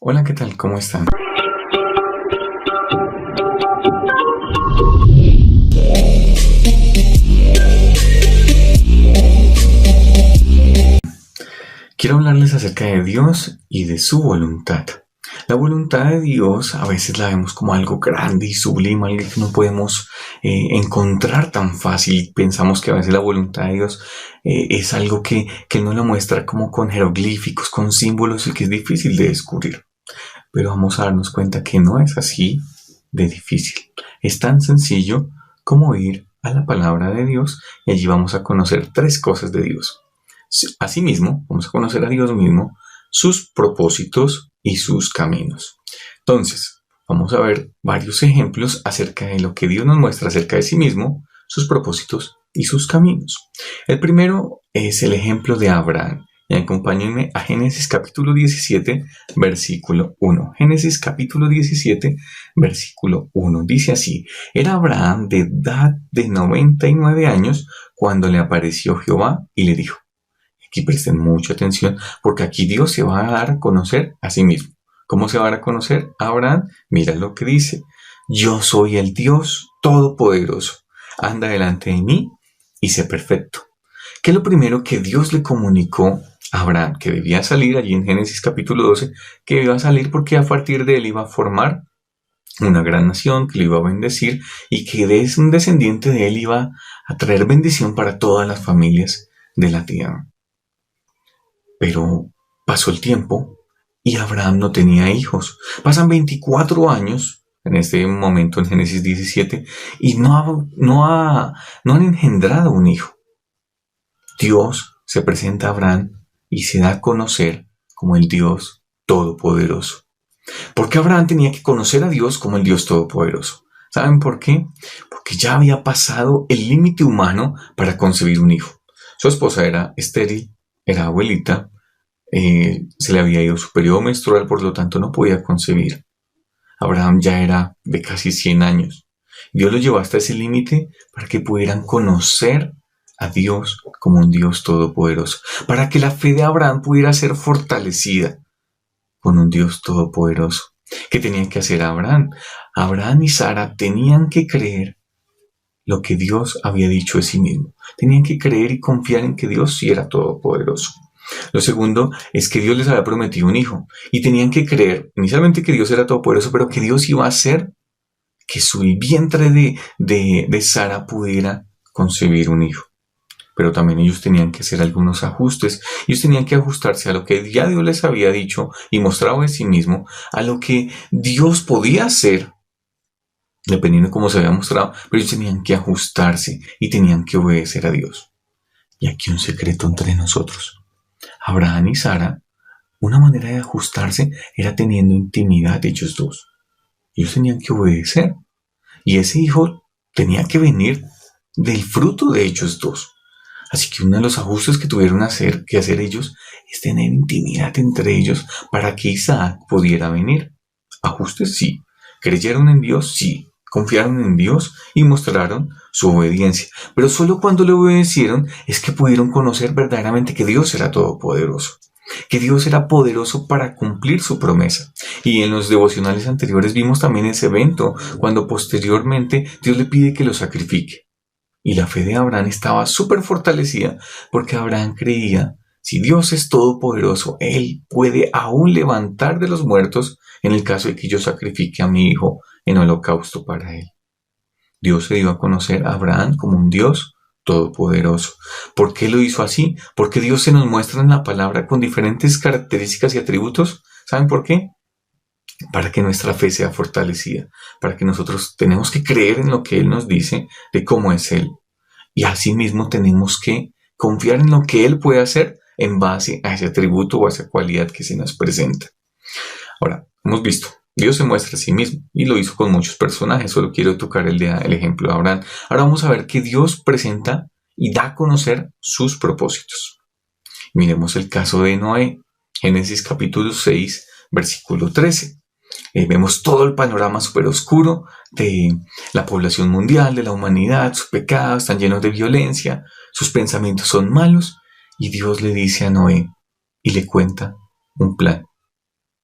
Hola, ¿qué tal? ¿Cómo están? Quiero hablarles acerca de Dios y de su voluntad. La voluntad de Dios a veces la vemos como algo grande y sublime, algo que no podemos encontrar tan fácil. Pensamos que a veces la voluntad de Dios es algo que no la muestra como con jeroglíficos, con símbolos y que es difícil de descubrir. Pero vamos a darnos cuenta que no es así de difícil. Es tan sencillo como ir a la palabra de Dios y allí vamos a conocer tres cosas de Dios. Asimismo, vamos a conocer a Dios mismo, sus propósitos y sus caminos. Entonces, vamos a ver varios ejemplos acerca de lo que Dios nos muestra acerca de sí mismo, sus propósitos y sus caminos. El primero es el ejemplo de Abraham. Y acompáñenme a Génesis capítulo 17, versículo 1. Génesis capítulo 17, versículo 1. Dice así: Era Abraham de edad de 99 años cuando le apareció Jehová y le dijo. Aquí presten mucha atención porque aquí Dios se va a dar a conocer a sí mismo. ¿Cómo se va a dar a conocer a Abraham? Mira lo que dice: Yo soy el Dios Todopoderoso. Anda delante de mí y sé perfecto. ¿Qué es lo primero que Dios le comunicó a Abraham? Que debía salir allí en Génesis capítulo 12, que iba a salir porque a partir de él iba a formar una gran nación, que lo iba a bendecir y que de un descendiente de él iba a traer bendición para todas las familias de la tierra. Pero pasó el tiempo y Abraham no tenía hijos. Pasan 24 años en este momento en Génesis 17 y no han engendrado un hijo. Dios se presenta a Abraham y se da a conocer como el Dios Todopoderoso. ¿Por qué Abraham tenía que conocer a Dios como el Dios Todopoderoso? ¿Saben por qué? Porque ya había pasado el límite humano para concebir un hijo. Su esposa era estéril, era abuelita, se le había ido su periodo menstrual, por lo tanto no podía concebir. Abraham ya era de casi 100 años. Dios lo llevó hasta ese límite para que pudieran conocer a Dios como un Dios todopoderoso, para que la fe de Abraham pudiera ser fortalecida con un Dios todopoderoso. ¿Qué tenían que hacer Abraham? Abraham y Sara tenían que creer lo que Dios había dicho de sí mismo. Tenían que creer y confiar en que Dios sí era todopoderoso. Lo segundo es que Dios les había prometido un hijo y tenían que creer inicialmente que Dios era todopoderoso, pero que Dios iba a hacer que su vientre de Sara pudiera concebir un hijo. Pero también ellos tenían que hacer algunos ajustes. Ellos tenían que ajustarse a lo que ya Dios les había dicho y mostrado de sí mismo, a lo que Dios podía hacer, dependiendo de cómo se había mostrado, pero ellos tenían que ajustarse y tenían que obedecer a Dios. Y aquí un secreto entre nosotros. Abraham y Sara, una manera de ajustarse era teniendo intimidad ellos dos. Ellos tenían que obedecer. Y ese hijo tenía que venir del fruto de ellos dos. Así que uno de los ajustes que tuvieron que hacer ellos es tener intimidad entre ellos para que Isaac pudiera venir. Ajustes, sí. Creyeron en Dios, sí. Confiaron en Dios y mostraron su obediencia. Pero solo cuando le obedecieron es que pudieron conocer verdaderamente que Dios era todopoderoso. Que Dios era poderoso para cumplir su promesa. Y en los devocionales anteriores vimos también ese evento, cuando posteriormente Dios le pide que lo sacrifique. Y la fe de Abraham estaba súper fortalecida porque Abraham creía, si Dios es todopoderoso, Él puede aún levantar de los muertos en el caso de que yo sacrifique a mi hijo en holocausto para Él. Dios se dio a conocer a Abraham como un Dios todopoderoso. ¿Por qué lo hizo así? Porque Dios se nos muestra en la palabra con diferentes características y atributos. ¿Saben por qué? Para que nuestra fe sea fortalecida, para que nosotros tenemos que creer en lo que Él nos dice de cómo es Él. Y asimismo tenemos que confiar en lo que Él puede hacer en base a ese atributo o a esa cualidad que se nos presenta. Ahora, hemos visto, Dios se muestra a sí mismo y lo hizo con muchos personajes, solo quiero tocar el ejemplo de Abraham. Ahora vamos a ver que Dios presenta y da a conocer sus propósitos. Miremos el caso de Noé, Génesis capítulo 6, versículo 13. Vemos todo el panorama súper oscuro de la población mundial, de la humanidad, sus pecados están llenos de violencia, sus pensamientos son malos, y Dios le dice a Noé y le cuenta un plan.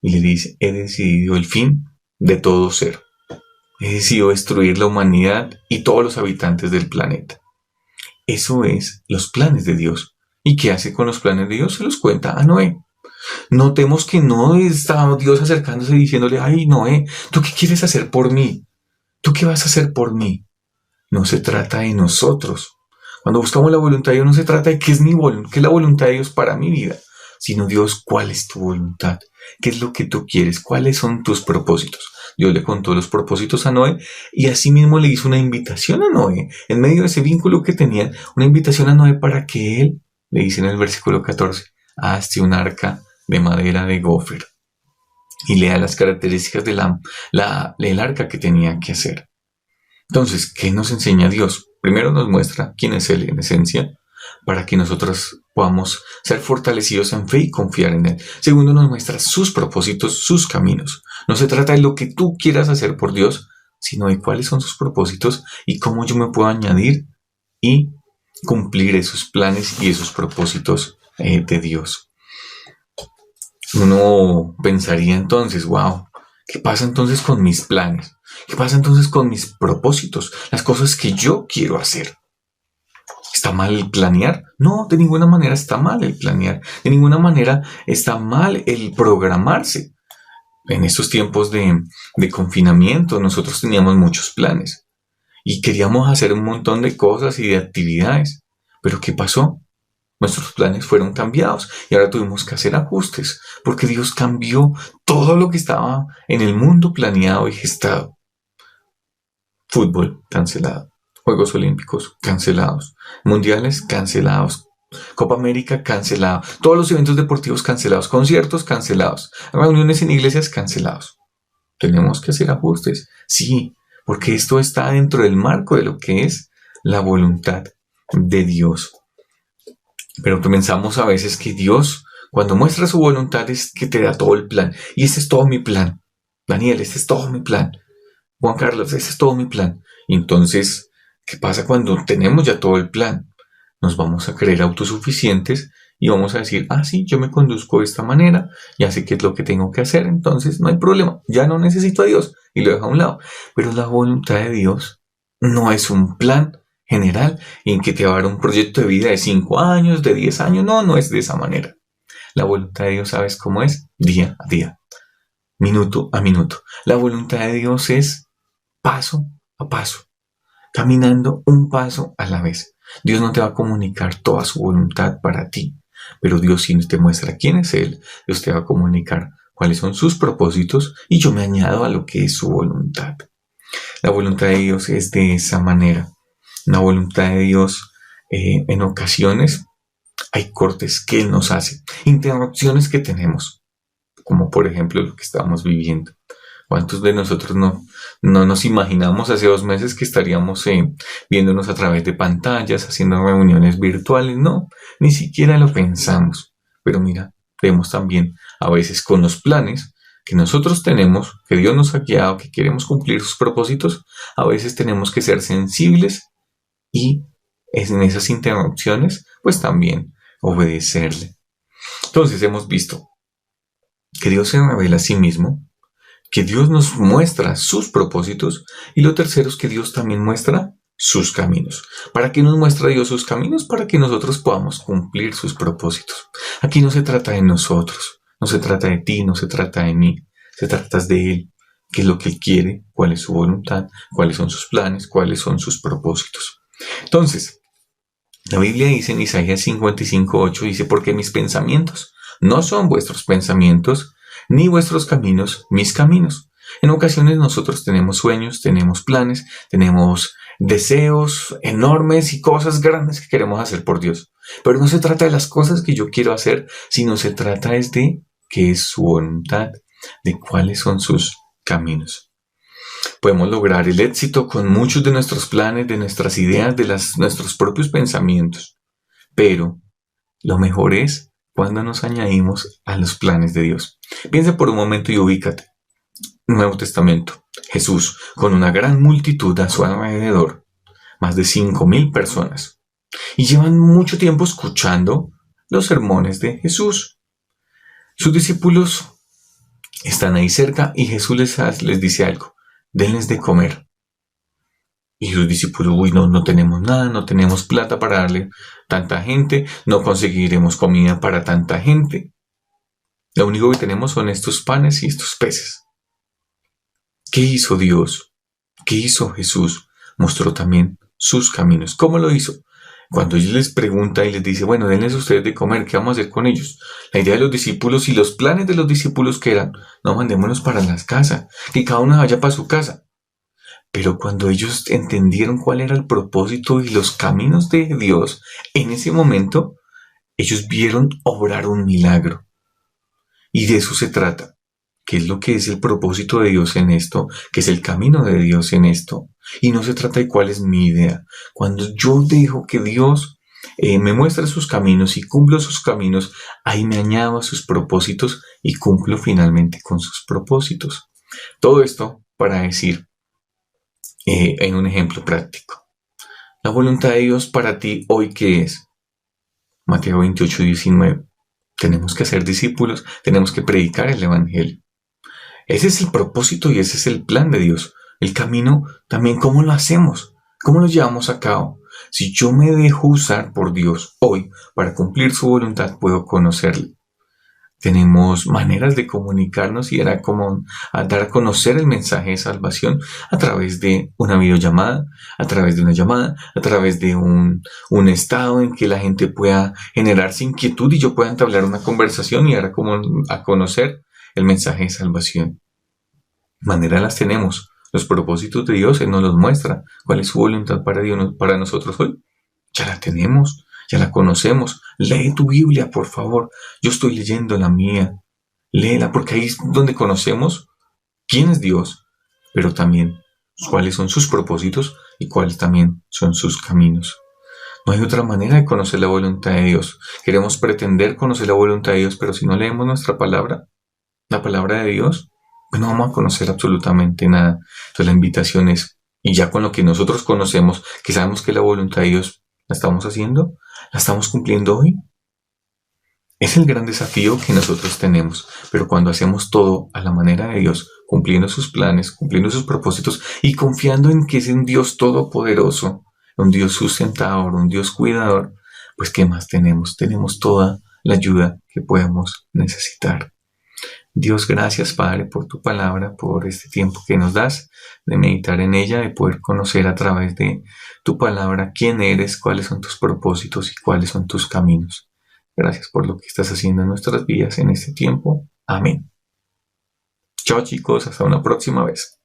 y le dice, he decidido el fin de todo ser. He decidido destruir la humanidad y todos los habitantes del planeta. Eso es los planes de Dios. ¿Y qué hace con los planes de Dios? Se los cuenta a Noé. Notemos que no está Dios acercándose y diciéndole, ay Noé, ¿tú qué quieres hacer por mí? ¿Tú qué vas a hacer por mí? No se trata de nosotros. Cuando buscamos la voluntad de Dios no se trata de qué es qué es la voluntad de Dios para mi vida, sino Dios, ¿cuál es tu voluntad? ¿Qué es lo que tú quieres? ¿Cuáles son tus propósitos? Dios le contó los propósitos a Noé y asimismo le hizo una invitación a Noé, en medio de ese vínculo que tenían, una invitación a Noé para que él, le dice en el versículo 14, hazte un arca de madera de gofer. Y lea las características del arca que tenía que hacer. Entonces, ¿qué nos enseña Dios? Primero nos muestra quién es Él en esencia, para que nosotros podamos ser fortalecidos en fe y confiar en Él. Segundo, nos muestra sus propósitos, sus caminos. No se trata de lo que tú quieras hacer por Dios, sino de cuáles son sus propósitos y cómo yo me puedo añadir y cumplir esos planes y esos propósitos de Dios. Uno pensaría entonces, wow, ¿qué pasa entonces con mis planes? ¿Qué pasa entonces con mis propósitos? Las cosas que yo quiero hacer. ¿Está mal el planear? No, de ninguna manera está mal el planear. De ninguna manera está mal el programarse. En estos tiempos de confinamiento nosotros teníamos muchos planes y queríamos hacer un montón de cosas y de actividades. ¿Pero qué pasó? Nuestros planes fueron cambiados y ahora tuvimos que hacer ajustes porque Dios cambió todo lo que estaba en el mundo planeado y gestado. Fútbol cancelado, Juegos Olímpicos cancelados, Mundiales cancelados, Copa América cancelado, todos los eventos deportivos cancelados, conciertos cancelados, reuniones en iglesias cancelados. Tenemos que hacer ajustes, sí, porque esto está dentro del marco de lo que es la voluntad de Dios. Pero pensamos a veces que Dios, cuando muestra su voluntad, es que te da todo el plan. Y este es todo mi plan. Daniel, este es todo mi plan. Juan Carlos, ese es todo mi plan. Y entonces, ¿qué pasa cuando tenemos ya todo el plan? Nos vamos a creer autosuficientes y vamos a decir, sí, yo me conduzco de esta manera, ya sé qué es lo que tengo que hacer, entonces no hay problema, ya no necesito a Dios y lo dejo a un lado. Pero la voluntad de Dios no es un plan general en que te va a dar un proyecto de vida de 5 años, de 10 años, no es de esa manera. La voluntad de Dios, ¿sabes cómo es? Día a día, minuto a minuto. La voluntad de Dios es paso a paso, caminando un paso a la vez. Dios no te va a comunicar toda su voluntad para ti, pero Dios sí te muestra quién es Él. Dios te va a comunicar cuáles son sus propósitos y yo me añado a lo que es su voluntad. La voluntad de Dios es de esa manera. La voluntad de Dios, en ocasiones, hay cortes que Él nos hace, interrupciones que tenemos, como por ejemplo lo que estamos viviendo. ¿Cuántos de nosotros no nos imaginamos hace 2 meses que estaríamos viéndonos a través de pantallas, haciendo reuniones virtuales? No, ni siquiera lo pensamos. Pero mira, vemos también a veces con los planes que nosotros tenemos, que Dios nos ha guiado, que queremos cumplir sus propósitos, a veces tenemos que ser sensibles y en esas interrupciones, pues también obedecerle. Entonces hemos visto que Dios se revela a sí mismo, que Dios nos muestra sus propósitos y lo tercero es que Dios también muestra sus caminos. ¿Para qué nos muestra Dios sus caminos? Para que nosotros podamos cumplir sus propósitos. Aquí no se trata de nosotros, no se trata de ti, no se trata de mí, se trata de Él, qué es lo que Él quiere, cuál es su voluntad, cuáles son sus planes, cuáles son sus propósitos. Entonces, la Biblia dice en Isaías 55:8, dice, porque mis pensamientos no son vuestros pensamientos, ni vuestros caminos, mis caminos. En ocasiones nosotros tenemos sueños, tenemos planes, tenemos deseos enormes y cosas grandes que queremos hacer por Dios. Pero no se trata de las cosas que yo quiero hacer, sino se trata de qué es su voluntad, de cuáles son sus caminos. Podemos lograr el éxito con muchos de nuestros planes, de nuestras ideas, de nuestros propios pensamientos. Pero lo mejor es cuando nos añadimos a los planes de Dios. Piensa por un momento y ubícate. Nuevo Testamento. Jesús, con una gran multitud a su alrededor, más de 5,000 personas, y llevan mucho tiempo escuchando los sermones de Jesús. Sus discípulos Están ahí cerca y Jesús les dice algo. Denles de comer. Y sus discípulos, uy, no tenemos nada, no tenemos plata para darle tanta gente, no conseguiremos comida para tanta gente. Lo único que tenemos son estos panes y estos peces. ¿Qué hizo Dios? ¿Qué hizo Jesús? Mostró también sus caminos. ¿Cómo lo hizo? Cuando Él les pregunta y les dice, bueno, denles ustedes de comer, ¿qué vamos a hacer con ellos? La idea de los discípulos y los planes de los discípulos que eran, no, mandémonos para las casas, que cada uno vaya para su casa. Pero cuando ellos entendieron cuál era el propósito y los caminos de Dios, en ese momento, ellos vieron obrar un milagro. Y de eso se trata. ¿Qué es lo que es el propósito de Dios en esto? ¿Qué es el camino de Dios en esto? Y no se trata de cuál es mi idea. Cuando yo dejo que Dios me muestre sus caminos y cumplo sus caminos, ahí me añado a sus propósitos y cumplo finalmente con sus propósitos. Todo esto para decir, en un ejemplo práctico, la voluntad de Dios para ti hoy, ¿qué es? Mateo 28:19. Tenemos que ser discípulos, tenemos que predicar el Evangelio. Ese es el propósito y ese es el plan de Dios. El camino también, ¿cómo lo hacemos? ¿Cómo lo llevamos a cabo? Si yo me dejo usar por Dios hoy para cumplir su voluntad, puedo conocerle. Tenemos maneras de comunicarnos y era como a dar a conocer el mensaje de salvación a través de una videollamada, a través de una llamada, a través de un estado en que la gente pueda generarse inquietud y yo pueda entablar una conversación y dar como a conocer el mensaje de salvación. Maneras las tenemos. Los propósitos de Dios, Él nos los muestra. ¿Cuál es su voluntad para Dios, para nosotros hoy? Ya la tenemos, ya la conocemos. Lee tu Biblia, por favor. Yo estoy leyendo la mía. Léela, porque ahí es donde conocemos quién es Dios, pero también cuáles son sus propósitos y cuáles también son sus caminos. No hay otra manera de conocer la voluntad de Dios. Queremos pretender conocer la voluntad de Dios, pero si no leemos nuestra palabra, la palabra de Dios, pues no vamos a conocer absolutamente nada. Entonces la invitación es, y ya con lo que nosotros conocemos, que sabemos que la voluntad de Dios la estamos haciendo, la estamos cumpliendo hoy. Es el gran desafío que nosotros tenemos, pero cuando hacemos todo a la manera de Dios, cumpliendo sus planes, cumpliendo sus propósitos y confiando en que es un Dios todopoderoso, un Dios sustentador, un Dios cuidador, pues ¿qué más tenemos? Tenemos toda la ayuda que podemos necesitar. Dios, gracias, Padre, por tu palabra, por este tiempo que nos das de meditar en ella, de poder conocer a través de tu palabra quién eres, cuáles son tus propósitos y cuáles son tus caminos. Gracias por lo que estás haciendo en nuestras vidas en este tiempo. Amén. Chao, chicos, hasta una próxima vez.